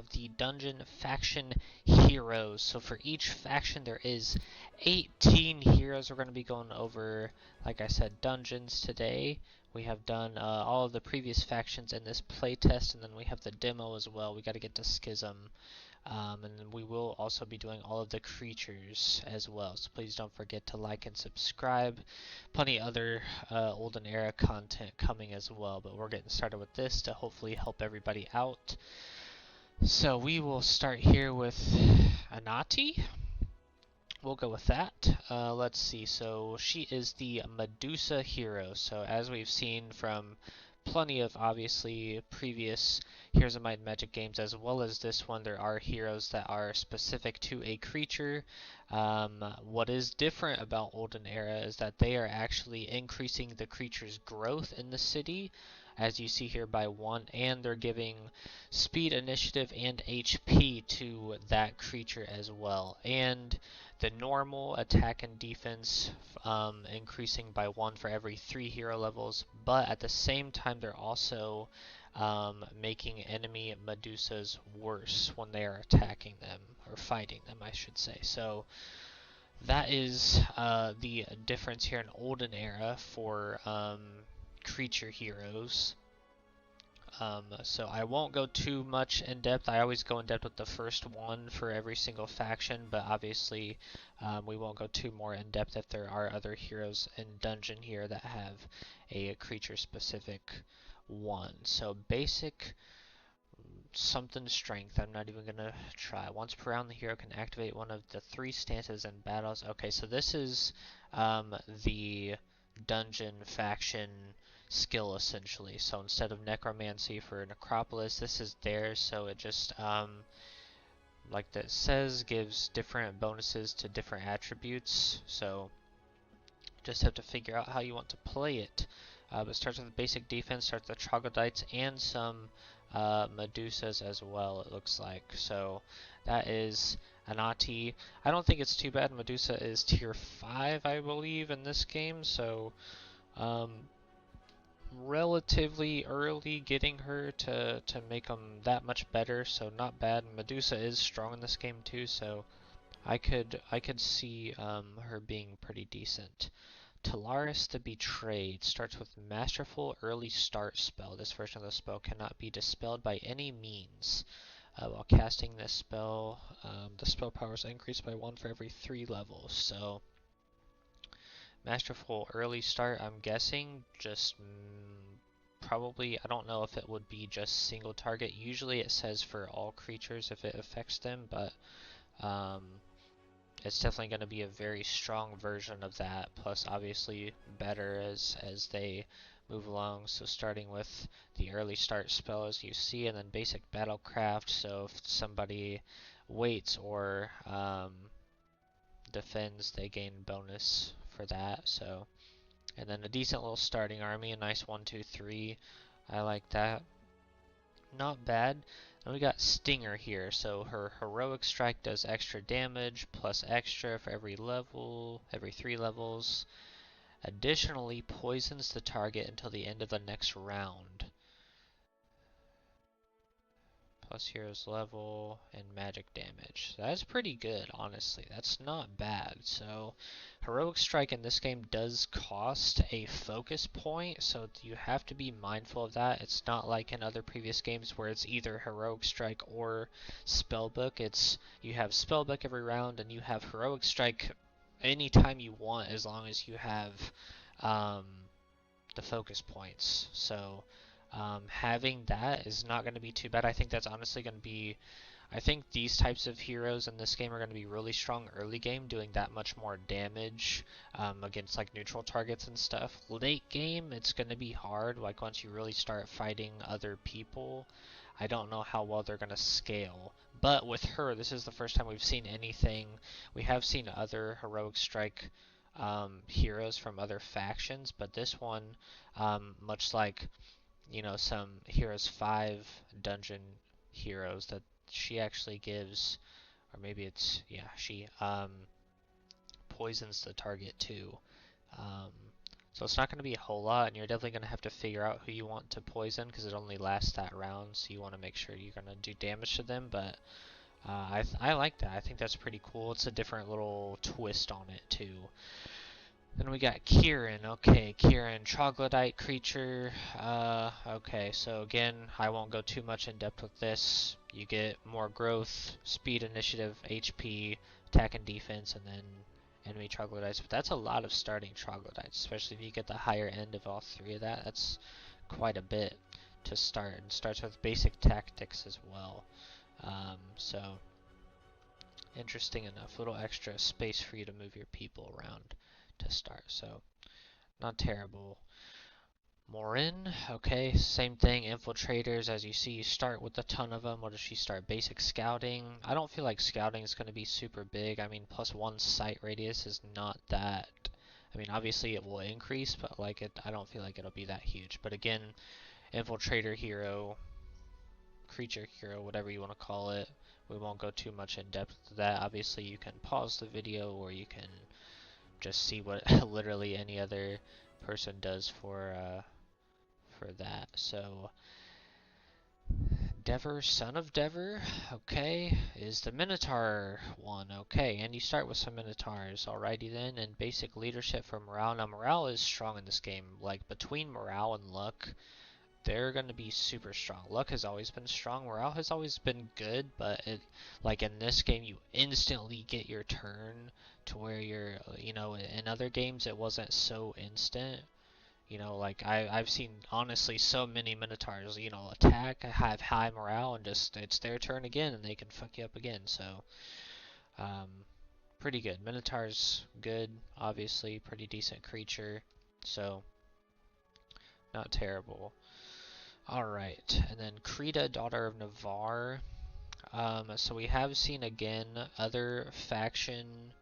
have the Dungeon Faction Heroes. So for each faction there is 18 heroes. We're going to be going over, like I said, dungeons today. We have done all of the previous factions in this playtest, and then we have the demo as well. We got to get to Schism. And then we will also be doing all of the creatures as well. So please don't forget to like and subscribe. Plenty other Olden era content coming as well. But we're getting started with this to hopefully help everybody out. So we will start here with Anati. We'll go with that. Let's see. So she is the Medusa hero. So as we've seen from plenty of obviously previous Heroes of Might and Magic games, as well as this one, there are heroes that are specific to a creature. What is different about Olden Era is that they are actually increasing the creature's growth in the city, as you see here, by 1, and they're giving speed, initiative, and HP to that creature as well. And the normal attack and defense increasing by 1 for every 3 hero levels, but at the same time they're also making enemy Medusas worse when they are attacking them, or fighting them I should say. So that is the difference here in Olden Era for creature heroes. So I won't go too much in depth. I always go in depth with the first one for every single faction, but obviously we won't go too more in depth if there are other heroes in Dungeon here that have a creature specific one. So basic something strength, I'm not even gonna try. Once per round the hero can activate one of the 3 stances in battles. Okay, so this is the Dungeon faction skill essentially. So instead of necromancy for necropolis, this is theirs. So it just like that says, gives different bonuses to different attributes. So just have to figure out how you want to play it. But it starts with basic defense, starts with troglodytes and some Medusas as well, it looks like. So that is Anati. I don't think it's too bad. Medusa is tier 5, I believe, in this game. So relatively early getting her to make them that much better, so not bad. Medusa is strong in this game too, so I could see her being pretty decent. Talaris the Betrayed starts with Masterful Early Start spell. This version of the spell cannot be dispelled by any means. While casting this spell, the spell power is increased by 1 for every 3 levels. So Masterful Early Start, I'm guessing just probably, I don't know if it would be just single target. Usually it says for all creatures if it affects them, but it's definitely going to be a very strong version of that, plus obviously better as they move along. So starting with the early start spell as you see, and then basic battlecraft, so if somebody waits or defends, they gain bonus for that. So, and then a decent little starting army, a nice 1, 2, 3. I like that. Not bad. And we got Stinger here, so her heroic strike does extra damage, plus extra for every level, every 3 levels. Additionally, poisons the target until the end of the next round. Plus hero's level and magic damage. So that's pretty good, honestly. That's not bad. So heroic strike in this game does cost a focus point, so you have to be mindful of that. It's not like in other previous games where it's either heroic strike or spellbook. It's you have spellbook every round and you have heroic strike anytime you want, as long as you have the focus points. So having that is not going to be too bad. I think that's honestly going to be, I think these types of heroes in this game are going to be really strong early game, doing that much more damage against like neutral targets and stuff. Late game, it's going to be hard, like once you really start fighting other people. I don't know how well they're going to scale. But with her, this is the first time we've seen anything. We have seen other heroic strike heroes from other factions, but this one, much like some Heroes 5 dungeon heroes, that she actually gives, or maybe it's, yeah, she poisons the target too. So it's not going to be a whole lot, and you're definitely going to have to figure out who you want to poison because it only lasts that round, so you want to make sure you're going to do damage to them, but I like that. I think that's pretty cool. It's a different little twist on it, too. Then we got Kieran. Okay, Kieran, troglodyte creature. Okay, so again, I won't go too much in depth with this. You get more growth, speed, initiative, HP, attack and defense, and then enemy troglodytes. But that's a lot of starting troglodytes, especially if you get the higher end of all three of that. That's quite a bit to start, and starts with basic tactics as well. So interesting enough, little extra space for you to move your people around to start, so not terrible. Morin, okay, same thing, infiltrators, as you see, you start with a ton of them. What does she start? Basic scouting. I don't feel like scouting is going to be super big. I mean, +1 sight radius is not that, I mean, obviously it will increase, but like I don't feel like it'll be that huge. But again, infiltrator hero, creature hero, whatever you want to call it. We won't go too much in depth to that. Obviously, you can pause the video or you can just see what literally any other person does for that. So Dever, son of Dever, okay, is the Minotaur one, okay, and you start with some Minotaurs, alrighty then, and basic leadership for morale. Now morale is strong in this game, like between morale and luck, they're going to be super strong. Luck has always been strong, morale has always been good, but like in this game you instantly get your turn to where you're, you know, in other games it wasn't so instant. You know, like I've seen honestly so many Minotaurs, you know, attack, have high morale, and just it's their turn again, and they can fuck you up again. So, um, pretty good. Minotaur's good, obviously, pretty decent creature. So, not terrible. Alright, and then Creta, daughter of Navarre. So we have seen again other factions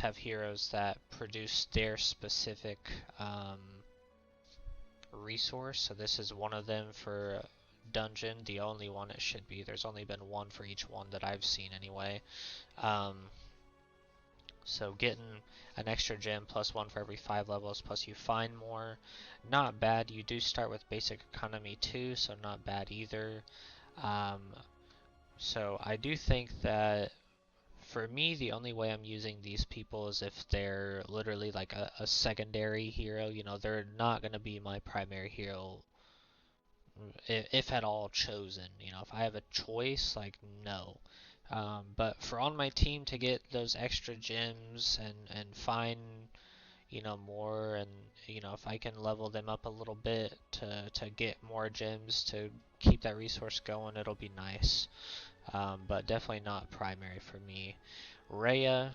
have heroes that produce their specific resource. So this is one of them for dungeon, the only one it should be. There's only been one for each one that I've seen anyway. Um, so getting an extra gem +1 for every 5 levels, plus you find more. Not bad. You do start with basic economy too, so not bad either. Um, so I do think that for me, the only way I'm using these people is if they're literally like a secondary hero. You know, they're not going to be my primary hero, if at all chosen. You know, if I have a choice, like, no. But for on my team to get those extra gems and find, you know, more, and you know, if I can level them up a little bit to get more gems to keep that resource going, it'll be nice. But definitely not primary for me. Rhea,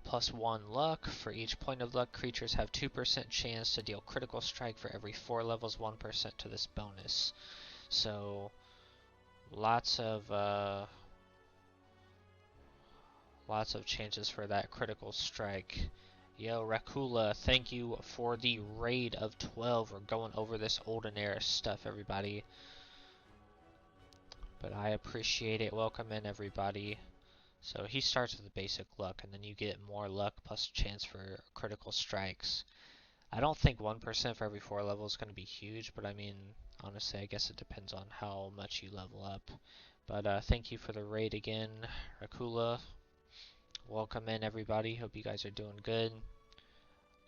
+1 luck. For each point of luck, creatures have 2% chance to deal critical strike for every 4 levels, 1% to this bonus. So lots of chances for that critical strike. Yo, Rakula, thank you for the raid of 12. We're going over this Olden era stuff, everybody. But I appreciate it. Welcome in, everybody. So he starts with the basic luck, and then you get more luck plus chance for critical strikes. I don't think 1% for every 4 levels is going to be huge, but I mean, honestly, I guess it depends on how much you level up. But thank you for the raid again, Rakula. Welcome in, everybody. Hope you guys are doing good.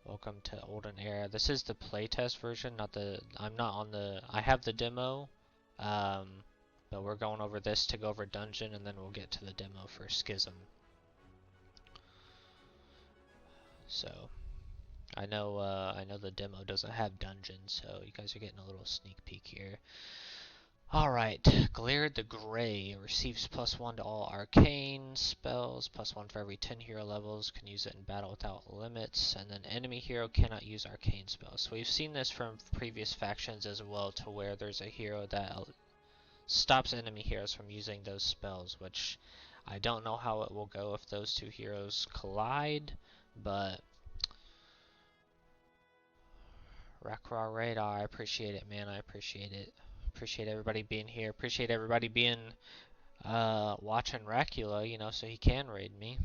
Welcome to Olden Era. This is the playtest version, not the. I'm not on the. I have the demo, but we're going over this to go over dungeon, and then we'll get to the demo for Schism. So I know the demo doesn't have dungeons, so you guys are getting a little sneak peek here. Alright, Glared the Grey receives +1 to all arcane spells, +1 for every 10 hero levels, can use it in battle without limits, and then enemy hero cannot use arcane spells. So we've seen this from previous factions as well, to where there's a hero that stops enemy heroes from using those spells, which I don't know how it will go if those two heroes collide, but Rakra Radar, I appreciate it, man, I appreciate it. Appreciate everybody being here. Appreciate everybody being watching Racula, you know, so he can raid me.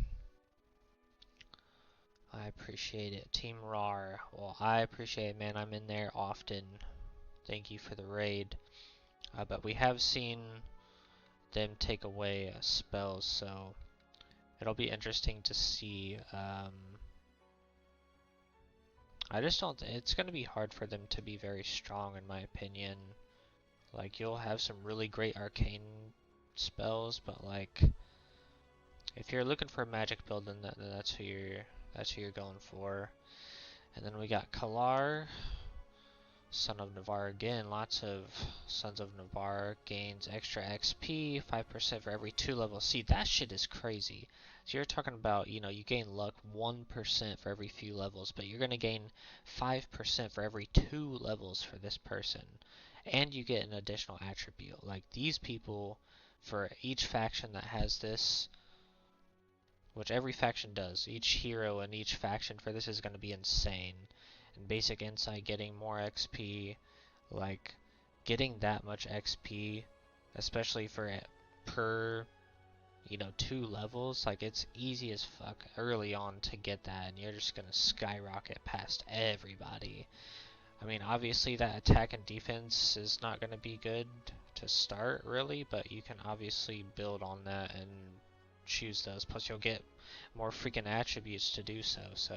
I appreciate it. Team RAR. Well, I appreciate it, man. I'm in there often. Thank you for the raid. But we have seen them take away spells, so it'll be interesting to see. I just don't. It's going to be hard for them to be very strong, in my opinion. Like, you'll have some really great arcane spells, but like, if you're looking for a magic build, then that's who you're going for. And then we got Kalar, Son of Navarre again. Lots of Sons of Navarre. Gains extra XP, 5% for every 2 levels. See, that shit is crazy. So you're talking about, you know, you gain luck 1% for every few levels, but you're going to gain 5% for every 2 levels for this person. And you get an additional attribute. Like, these people, for each faction that has this, which every faction does, each hero and each faction for this is going to be insane. And basic insight, getting more XP, like getting that much XP, especially for per, you know, 2 levels, like it's easy as fuck early on to get that, and you're just going to skyrocket past everybody. I mean, obviously that attack and defense is not going to be good to start really, but you can obviously build on that and choose those. Plus you'll get more freaking attributes to do so. So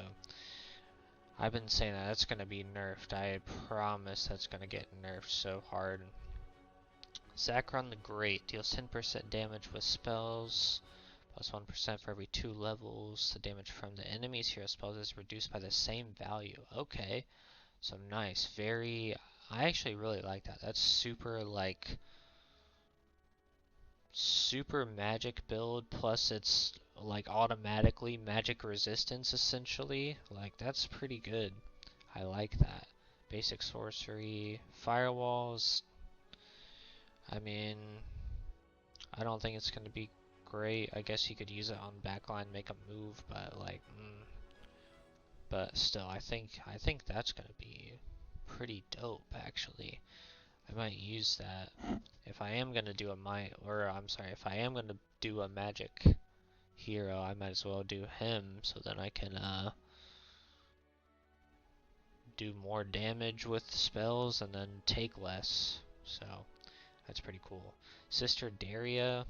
I've been saying that that's going to be nerfed. I promise that's going to get nerfed so hard. Zakron the Great deals 10% damage with spells, plus 1% for every 2 levels. The damage from the enemy's hero spells is reduced by the same value. Okay, so nice. I actually really like that. That's super, like, super magic build, plus it's like automatically magic resistance essentially. Like, that's pretty good. I like that. Basic sorcery, firewalls. I mean, I don't think it's going to be great. I guess you could use it on backline, make a move, but like, but still, I think that's going to be pretty dope actually. I might use that if I am going to do if I am going to do a magic hero, I might as well do him so then I can do more damage with spells and then take less. So that's pretty cool. Sister Daria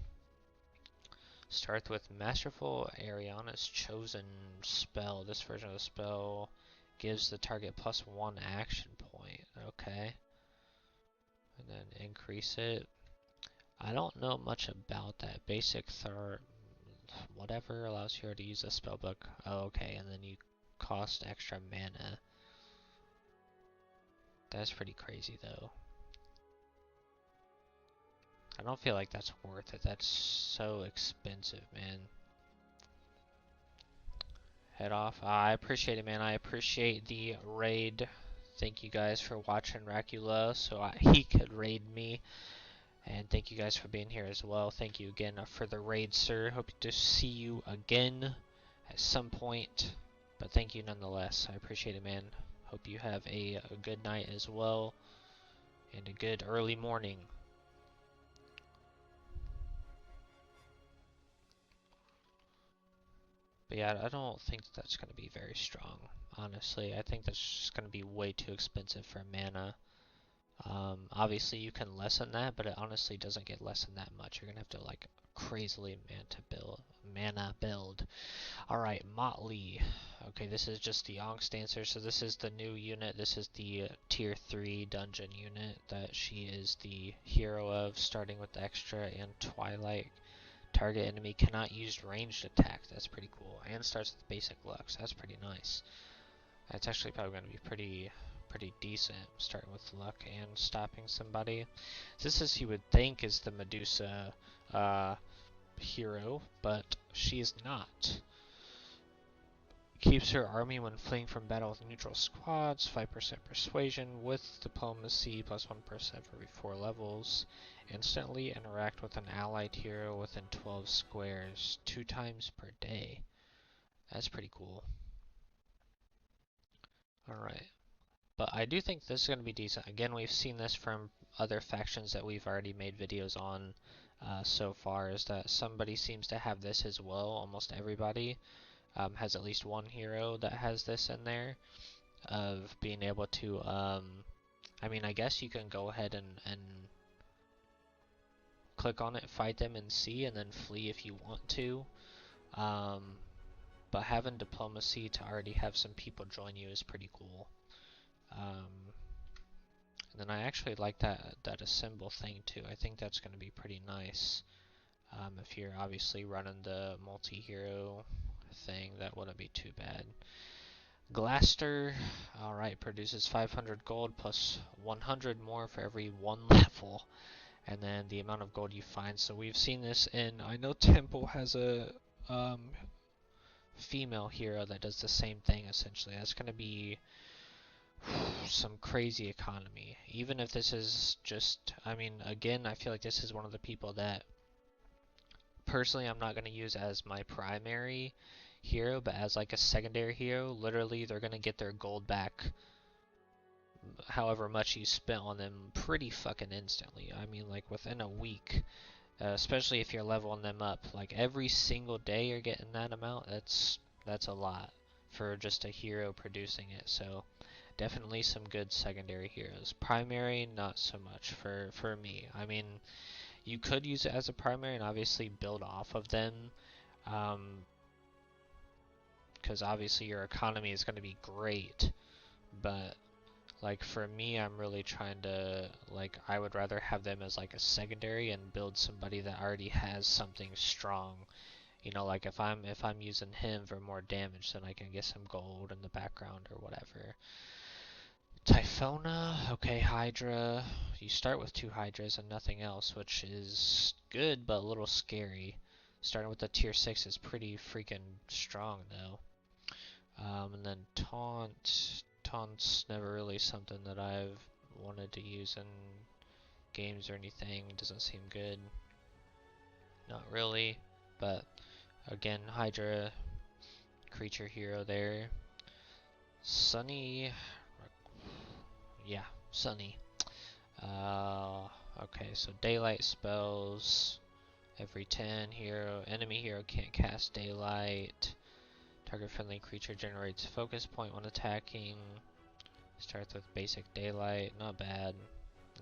starts with Masterful Ariana's Chosen spell. This version of the spell gives the target +1 action point. Okay. And then increase it. I don't know much about that. Basic whatever allows you to use a spellbook. Oh, okay, and then you cost extra mana. That's pretty crazy though. I don't feel like that's worth it. That's so expensive, man. Head off. I appreciate it, man. I appreciate the raid. Thank you guys for watching Racula so he could raid me. And thank you guys for being here as well. Thank you again for the raid, sir. Hope to see you again at some point. But thank you nonetheless. I appreciate it, man. Hope you have a good night as well. And a good early morning. But yeah, I don't think that's going to be very strong, honestly. I think that's just going to be way too expensive for mana. Obviously you can lessen that, but it honestly doesn't get less than that much. You're going to have to like crazily mana build. Alright, Motley. Okay, this is just the Angst Dancer, so this is the new unit. This is the tier 3 dungeon unit that she is the hero of, starting with extra and Twilight. Target enemy cannot use ranged attack. That's pretty cool. And starts with basic luck, so that's pretty nice. That's actually probably going to be pretty decent, starting with luck and stopping somebody. This is, you would think, is the Medusa hero, but she is not. Keeps her army when fleeing from battle with neutral squads, 5% persuasion with diplomacy, plus 1% for every 4 levels. Instantly interact with an allied hero within 12 squares, 2 times per day. That's pretty cool. Alright. But I do think this is going to be decent. Again, we've seen this from other factions that we've already made videos on so far, is that somebody seems to have this as well, almost everybody. has at least one hero that has this in there of being able to, I mean, I guess you can go ahead and click on it, fight them and see, and then flee if you want to. But having diplomacy to already have some people join you is pretty cool. And then I actually like that assemble thing too. I think that's going to be pretty nice. If you're obviously running the multi-hero thing, that wouldn't be too bad. Glaster, alright, produces 500 gold plus 100 more for every one level. And then the amount of gold you find. So we've seen this in, I know Temple has a female hero that does the same thing essentially. That's going to be some crazy economy. Even if this is just, I mean, again, I feel like this is one of the people that personally I'm not going to use as my primary hero, but as like a secondary hero. Literally, they're going to get their gold back however much you spent on them pretty fucking instantly. I mean, like within a week, especially if you're leveling them up. Like every single day you're getting that amount. That's a lot for just a hero producing it. So definitely some good secondary heroes. Primary, not so much for me. I mean, you could use it as a primary and obviously build off of them, because obviously your economy is going to be great. But like for me, I'm really trying to, like, I would rather have them as like a secondary and build somebody that already has something strong. You know, like if I'm using him for more damage, then I can get some gold in the background or whatever. Typhona, okay, Hydra. You start with 2 Hydras and nothing else, which is good but a little scary. Starting with the tier 6 is pretty freaking strong though. And then Taunt. Taunt's never really something that I've wanted to use in games or anything. Doesn't seem good. Not really, but again, Hydra, creature hero there. Sunny, yeah, Sunny. Okay, so daylight spells every 10 hero. Enemy hero can't cast daylight. Target friendly creature generates focus point when attacking. Starts with basic daylight, not bad.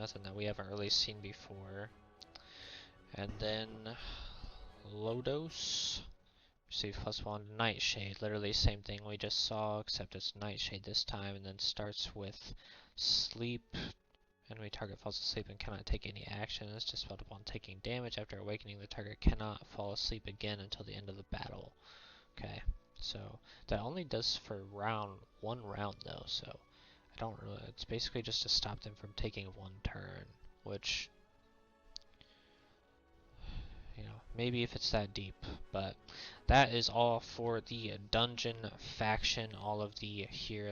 Nothing that we haven't really seen before. And then Lodos. Receive +1 Nightshade. Literally same thing we just saw, except it's Nightshade this time, and then starts with Sleep. Enemy target falls asleep and cannot take any action. It's dispelled upon taking damage. After awakening, the target cannot fall asleep again until the end of the battle. Okay, so that only does for one round though, so I don't really, it's basically just to stop them from taking one turn, which, you know, maybe if it's that deep, but that is all for the dungeon faction, all of the heroes.